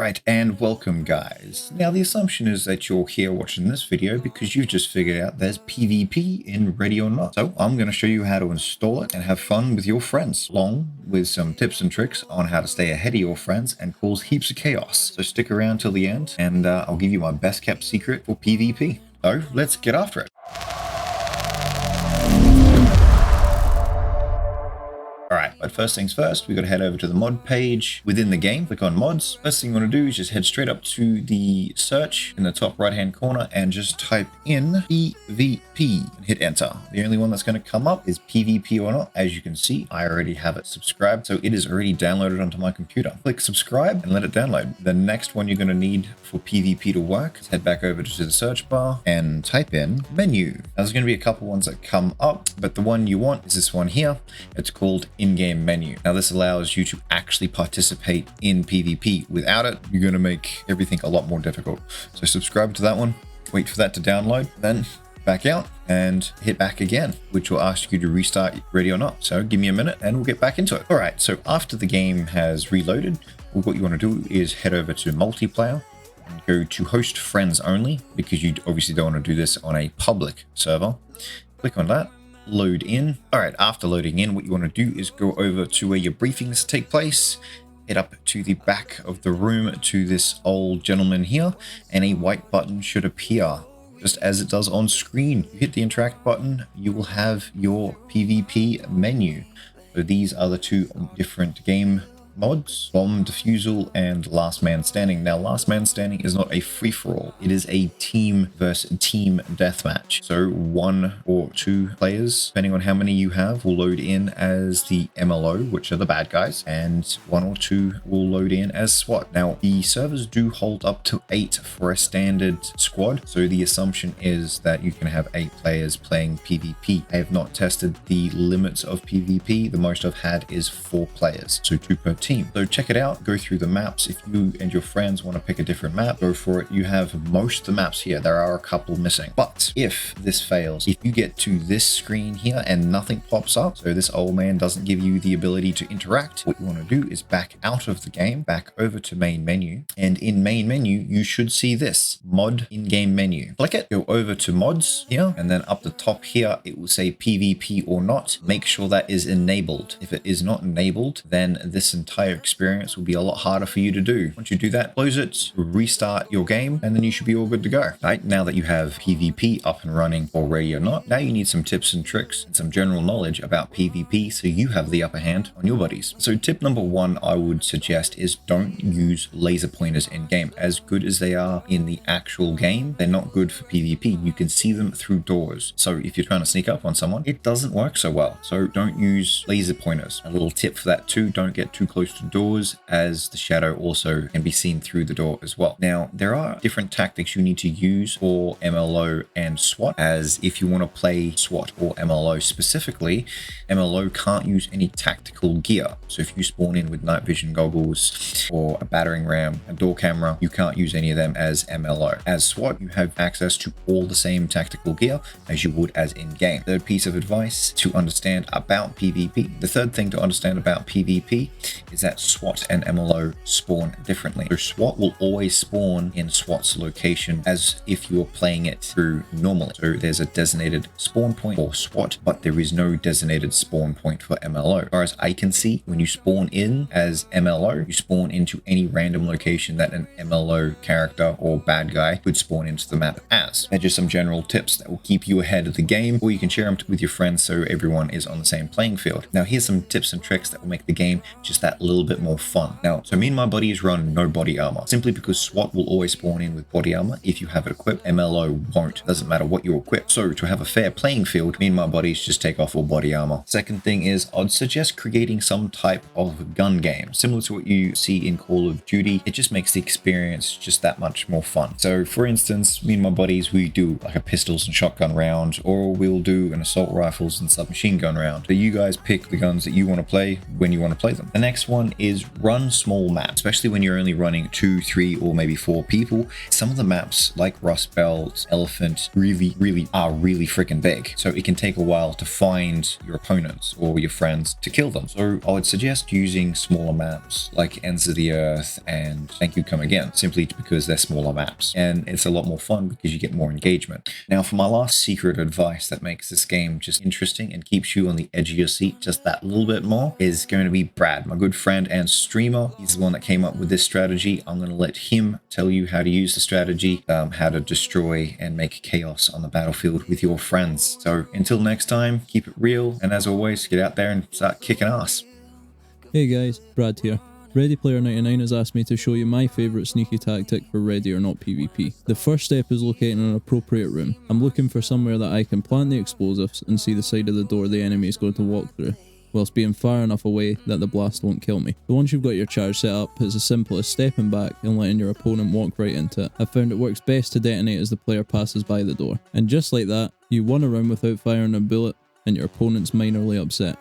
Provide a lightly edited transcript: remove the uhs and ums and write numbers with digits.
Alright, and welcome guys. Now the assumption is that you're here watching this video because you've just figured out there's PvP in Ready or Not. So I'm going to show you how to install it and have fun with your friends, along with some tips and tricks on how to stay ahead of your friends and cause heaps of chaos. So stick around till the end and I'll give you my best kept secret for PvP. So let's get after it. Alright, but first things first, we've got to head over to the mod page within the game, click on mods. First thing you want to do is just head straight up to the search in the top right hand corner and just type in PvP and hit enter. The only one that's going to come up is PvP or not. As you can see, I already have it subscribed, so it is already downloaded onto my computer. Click subscribe and let it download. The next one you're going to need for PvP to work is head back over to the search bar and type in menu. Now, there's going to be a couple ones that come up, but the one you want is this one here. It's called in-game menu. Now this allows you to actually participate in PvP. Without it, you're going to make everything a lot more difficult. So subscribe to that one, wait for that to download, then back out and hit back again, which will ask you to restart Ready or Not. So give me a minute and we'll get back into it. All right, so after the game has reloaded, what you want to do is head over to multiplayer and go to host friends only, because you obviously don't want to do this on a public server. Click on that. Load in. All right, after loading in, what you want to do is go over to where your briefings take place, head up to the back of the room to this old gentleman here, and a white button should appear just as it does on screen. You hit the interact button, you will have your PvP menu. So these are the two different game mods: bomb defusal and last man standing. Now last man standing is not a free-for-all, it is a team versus team deathmatch. So one or two players, depending on how many you have, will load in as the MLO, which are the bad guys, and one or two will load in as SWAT. Now the servers do hold up to 8 for a standard squad, so the assumption is that you can have 8 players playing PvP. I have not tested the limits of PvP. The most I've had is 4 players, so 2 per team. So check it out, go through the maps. If you and your friends want to pick a different map, go for it. You have most of the maps here. There are a couple missing, but if this fails, if you get to this screen here and nothing pops up, so this old man doesn't give you the ability to interact, what you want to do is back out of the game, back over to main menu, and in main menu you should see this mod in-game menu. Click it, go over to mods here, and then up the top here it will say PvP or not. Make sure that is enabled. If it is not enabled, then this entire experience will be a lot harder for you to do. Once you do that, close it, restart your game, and then you should be all good to go. Right, now that you have PvP up and running already or not, now you need some tips and tricks and some general knowledge about PvP so you have the upper hand on your buddies. So tip number 1 I would suggest is don't use laser pointers in game. As good as they are in the actual game, they're not good for PvP. You can see them through doors. So if you're trying to sneak up on someone, it doesn't work so well. So don't use laser pointers. A little tip for that too, don't get too close to doors, as the shadow also can be seen through the door as well. Now there are different tactics you need to use for MLO and SWAT, as if you want to play SWAT or MLO specifically, MLO can't use any tactical gear. So if you spawn in with night vision goggles or a battering ram, a door camera, you can't use any of them as MLO. As SWAT, you have access to all the same tactical gear as you would as in-game. Third piece of advice to understand about PvP. The third thing to understand about PvP is that SWAT and MLO spawn differently. So SWAT will always spawn in SWAT's location as if you were playing it through normally. So there's a designated spawn point for SWAT, but there is no designated spawn point for MLO. As far as I can see, when you spawn in as MLO, you spawn into any random location that an MLO character or bad guy could spawn into the map as. They're just some general tips that will keep you ahead of the game, or you can share them with your friends so everyone is on the same playing field. Now here's some tips and tricks that will make the game just that little bit more fun. Now, so me and my buddies run no body armor, simply because SWAT will always spawn in with body armor if you have it equipped. MLO won't. Doesn't matter what you equip. So to have a fair playing field, me and my buddies just take off all body armor. Second thing is, I'd suggest creating some type of gun game, similar to what you see in Call of Duty. It just makes the experience just that much more fun. So for instance, me and my buddies, we do like a pistols and shotgun round, or we'll do an assault rifles and submachine gun round. So you guys pick the guns that you want to play when you want to play them. The next one is run small maps, especially when you're only running 2, 3, or maybe 4 people. Some of the maps like Rust Belt, Elephant really are really freaking big. So it can take a while to find your opponents or your friends to kill them. So I would suggest using smaller maps like Ends of the Earth and Thank You Come Again, simply because they're smaller maps. And it's a lot more fun because you get more engagement. Now for my last secret advice that makes this game just interesting and keeps you on the edge of your seat just that little bit more is going to be Brad, my good friend and streamer. He's the one that came up with this strategy. I'm going to let him tell you how to use the strategy, how to destroy and make chaos on the battlefield with your friends. So until next time, keep it real, and as always, get out there and start kicking ass. Hey guys, Brad here. Ready Player 99 has asked me to show you my favourite sneaky tactic for Ready or Not PvP. The first step is locating an appropriate room. I'm looking for somewhere that I can plant the explosives and see the side of the door the enemy is going to walk through, whilst being far enough away that the blast won't kill me. So once you've got your charge set up, it's as simple as stepping back and letting your opponent walk right into it. I've found it works best to detonate as the player passes by the door. And just like that, you won a round without firing a bullet and your opponent's minorly upset.